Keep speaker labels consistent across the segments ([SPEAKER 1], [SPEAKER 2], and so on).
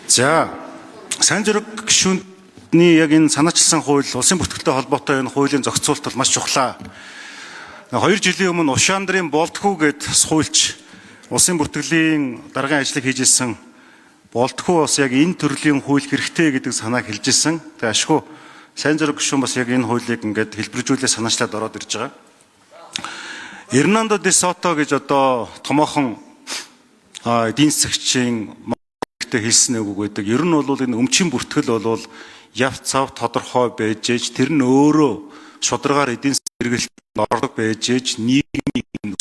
[SPEAKER 1] За, сайн зэрэг гишүүний яг энэ санаачилсан хууль, улсын бүртгэлтэй холбоотой энэ хуулийн зохицуулалт бол маш чухлаа. 2 жилийн өмнө Ушаандрын Болтхүү гэд суулж улсын бүртгэлийн даргын ажлыг хийж ирсэн Болтхүү бас яг энэ төрлийн хууль хэрэгтэй гэдэг санааг хэлж ирсэн. Тэгээ ашгүй сайн зэрэг гишүүн бас яг энэ хуулийг ингээд хэлбэржүүлээ санаачлаад ороод ирж байгаа. Эрнандо де Сото гэж одоо томоохон эдийн засагчийн хэлсэн үг байдаг. Ер нь бол энэ өмчийн бүртгэл бол явц цав тодорхой байж ээж тэр нь өөрөө шударгаар эдийн засгийн хэрэгэлтэнд ордог байж ээж нийгмийн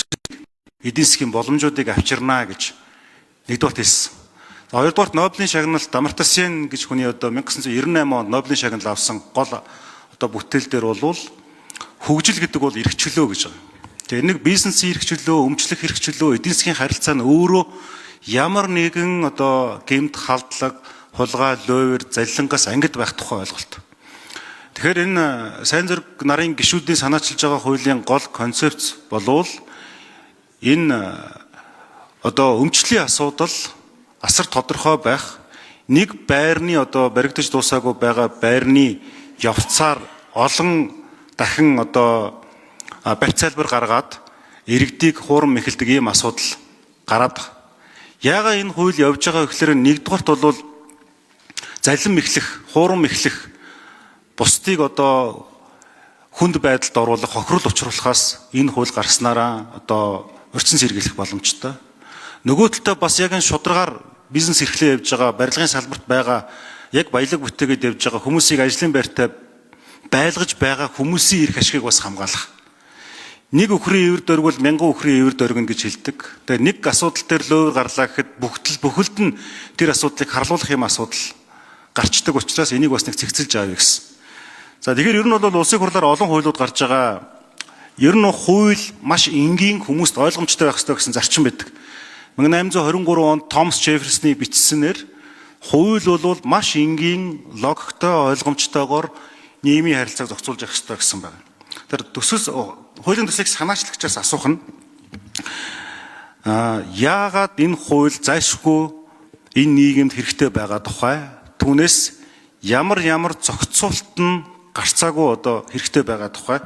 [SPEAKER 1] эдийн засгийн боломжуудыг авчирнаа гэж нэгдүгээр хэлсэн. Хоёрдугаар Нобелийн шагналт Амартья Сен гэж хүний одоо 1998 онд Нобелийн шагнал авсан гол одоо бүтээл дээр бол хөгжил гэдэг бол эрхчлөө гэж байгаа. Тэгээ нэг бизнесийн эрхчлөө, өмчлөх эрхчлөө, эдийн засгийн харилцаа нь өөрөө ямар нэгэн одоо гэмт халдлага, хулгай, лойвер, залилангаас ангид байх тухай ойлголт. Тэгэхээр энэ сайн зэрэг нарын гишүүдийн санаачилж байгаа хуулийн гол концепц болвол энэ одоо өмчлийн асуудал асар тодорхой байх, нэг байрны одоо баригдаж дуусаагүй байгаа байрны явцаар олон дахин одоо барьц залбар гаргаад иргэдийг хуурам мэхэлдэг ийм асуудал гараад байна. Яагаад энэ хууль явж байгаа гэхээр нэгдүгээрт бол залин мэхлэх, хуурам мэхлэх бусдыг одоо хүнд байдалд оруулах, хохирол учруулахаас энэ хууль гарснараа одоо урьдчилан сэргийлэх боломжтой. Нөгөө талдаа бас яг энэ шударгаар бизнес эрхлэн явж байгаа, барилгын салбарт байгаа, яг баялаг бүтээгээд явж байгаа хүмүүсийг ажлын байртай байлгаж байгаа хүмүүсийн эрх ашигыг бас хамгаалах. Нэг өхрийн ивэр дөрвөл 1000 өхрийн ивэр дөргөн гэж хэлдэг. Тэгээ нэг асуудал дээр лөөвөр гарлаа гэхэд бүхэлд нь тэр асуудлыг харлуулах юм асуудал гарчдаг учраас энийг бас нэг цэгцэлж авъя гэсэн. За тэгэхээр ер нь бол улсын хурлаар олон хуулиуд гарч байгаа. Ер нь хууль маш энгийн хүмүүст ойлгомжтой байх ёстой гэсэн зарчим байдаг. 1823 онд Томас Джефферсоны бичсэнээр хууль бол маш энгийн, логиктой, ойлгомжтойгоор нийгмийн харилцааг зохицуулж явах ёстой гэсэн байна. Тэр хуулийн төслийг санаачлагчаас асуух нь яагаад энэ хууль зайлшгүй энэ нийгэмд хэрэгтэй байгаа тухай түүнээс ямар зохицуулалт нь гарцаагүй одоо хэрэгтэй байгаа тухай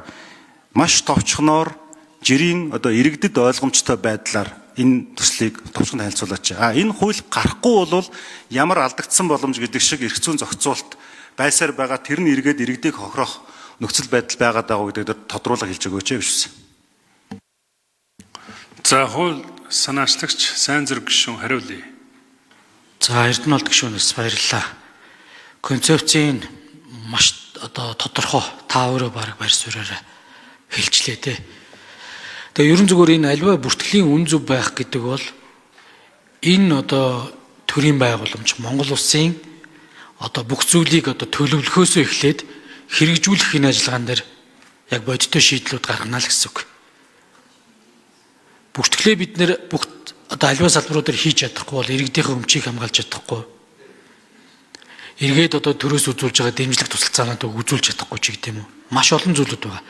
[SPEAKER 1] маш товчхоноор жирийн одоо иргэдэд ойлгомжтой байдлаар энэ төслийг товчхон танилцуулаач. Энэ хууль гарахгүй бол ямар алдагдсан боломж гэдэг шиг эрх зүйн зохицуулалт байсаар байгаа тэр нь иргэд иргэдийг хохирох нөхцөл байдал байгаад байгаа гэдэг тодруулга хэлж өгөөч биш үү?
[SPEAKER 2] За хууль санаачлагч сайн зэрэг гишүүн хариулъя.
[SPEAKER 3] За Эрдэнэт гишүүнээс баярлалаа. Концепцийн маш одоо тодорхой та өөрөө баг барь суураараа хэлжлээ те. Тэгээ ерөн зүгээр энэ альва бүртгэлийн үн зөв байх гэдэг бол энэ одоо төрийн байгууламж Монгол улсын одоо бүх зүйлийг одоо төлөвлөхөөсөө эхлээд хэрэгжүүлэх энэ ажиллагаан дээр яг бодиттой шийдлүүд гаргана л гэсэн үг. Бүртгэлээ бид нэр бүх одоо альва салбаруудаар хийж чадахгүй бол иргэдийнхээ өмчийг хамгаалж чадахгүй. Эргээд одоо төрөөс үзүүлж байгаа дэмжлэг тусалцаануудыг үзүүлж чадахгүй ч гэдэг юм уу. Маш олон зүйлүүд байгаа.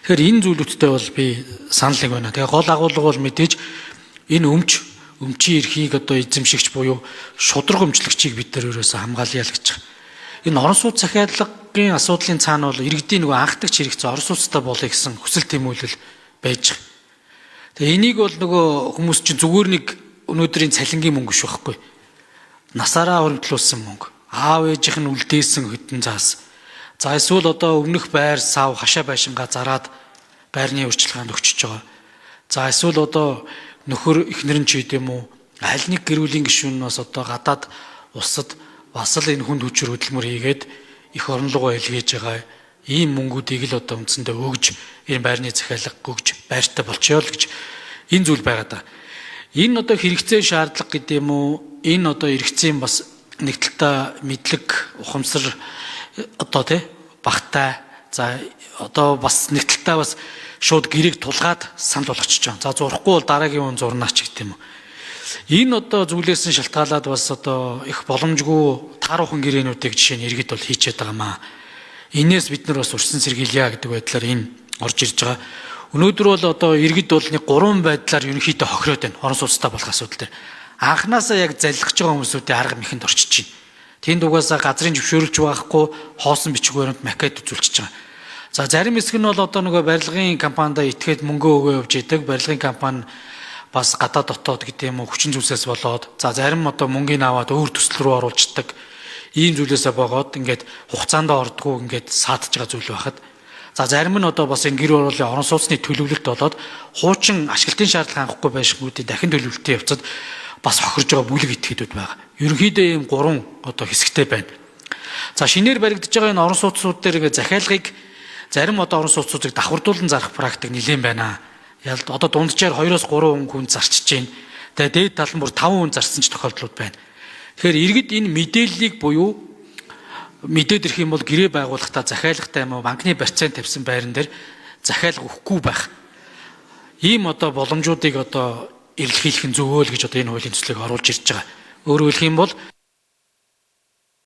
[SPEAKER 3] Тэгэхээр энэ зүйлүүдтэй бол би санал нэг байна. Тэгээ гол агуулга бол мэдээж энэ өмчийн эрхийг одоо эзэмшигч буюу шудраг өмчлөгчийг бид нар ерөөсөө хамгаалъя л гэж байгаа. Энэ орон сууц захиалгын асуудлын цаана бол иргэдийн нөгөө анхдагч хэрэгцээ орон сууцтай болъё гэсэн хүсэл тэмүүлэл байж байгаа. Тэгээ энийг бол нөгөө хүмүүс чинь зүгээр нэг өнөөдрийн цалингийн мөнгө биш байхгүй. Насаараа хөрөнгөлүүлсэн мөнгө. Аав ээжийнх нь үлдээсэн хөтөн заас. За эсвэл одоо өмнөх байр сав хашаа байшингаа зараад байрны урьдчилгаанд өгчөж байгаа. За эсвэл одоо нөхөр эхнэр нь ч гэдэм үү аль нэг гэр бүлийн гишүүнээс одоо гадаад улсад бас л энэ хүнд хүчээр хөдөлмөр хийгээд их оронлогоо илгээж байгаа ийм мөнгүүдийг л одоо үндсэндээ өгж энэ байрны захиалга өгж байртай болчихё л гэж энэ зүйл байгаа даа. Энэ одоо хэрэгцээ шаардлага гэдэг юм уу? Энэ одоо хэрэгцээний бас нэг талдаа мэдлэг ухамсар одоо тий багтай за одоо бас нэг талдаа бас шууд гэрээг тулгаад санал болгочихж байгаа. За зурхгүй бол дараагийн хүн зурнаач гэдэг юм уу? Энэ одоо зүйлээс нь шалтгаалаад бас одоо их боломжгүй тааруухан гэрээнүүдийг жишээ нь иргэд бол хийчихэд байгаа маа. Инээс бид нар бас урьдчилан сэргийлье гэдэг байдлаар энэ орж ирж байгаа. Өнөөдөр бол одоо иргэд бол нэг 3 байдлаар ерөнхийдөө хохироод байна. Орон сууцтай болох асуудал дээр. Анханасаа яг залхиж байгаа хүмүүсүүдийн арга мэхэнд орчиж байна. Тэнд угаасаа газрын зөвшөөрөлж байхгүй хоосон бичиг баримт макет үзүүлчихэж байгаа. За зарим хэсэг нь бол одоо нөгөө барилгын компанид итгээд мөнгө өгөө явж идэг. Барилгын компани бас гадаад дотоод гэдэг юм уу хүчин зүйлсээс болоод за зарим одоо мөнгөний аваад өөр төсөл рүү оруулцдаг. Ийм зүйлээсээ богоод ингээд хугацаанд ордгоо ингээд саадж байгаа зүйл байхад за зарим нь одоо бас энэ гэр оролын орон сууцны төлөвлөлт болоод хуучин ашиглалтын шаардлага хангахгүй байшингуудыг дахин төлөвлөлтөд явцад бас хохирж байгаа бүлэг этгээдүүд байгаа. Ерөнхийдөө ийм 3 одоо хэсэгтэй байна. За шинээр баригдаж байгаа энэ орон сууцнууд дээр ингээд захиалгыг зарим одоо орон сууцнуудыг давхардуулан зарах практик нэлээд байна. Ялд одоо дунджаар 2-3 хүн зарчиж байна. Тэгээ дээд тал нь бүр 5 хүн зарсан ч тохиолдлууд байна. Тэгэхээр иргэд энэ мэдээллийг буюу мэдээд ирэх юм бол гэрээ байгуулахдаа захиалгатай юм уу банкны процент тавьсан байран дээр захиалга өгөхгүй байх. Ийм одоо боломжуудыг одоо эрэлхийлэх нь зөвөө л гэж одоо энэ хуулийн төслийг оруулж ирж байгаа. Өөрөөр хэлэх юм бол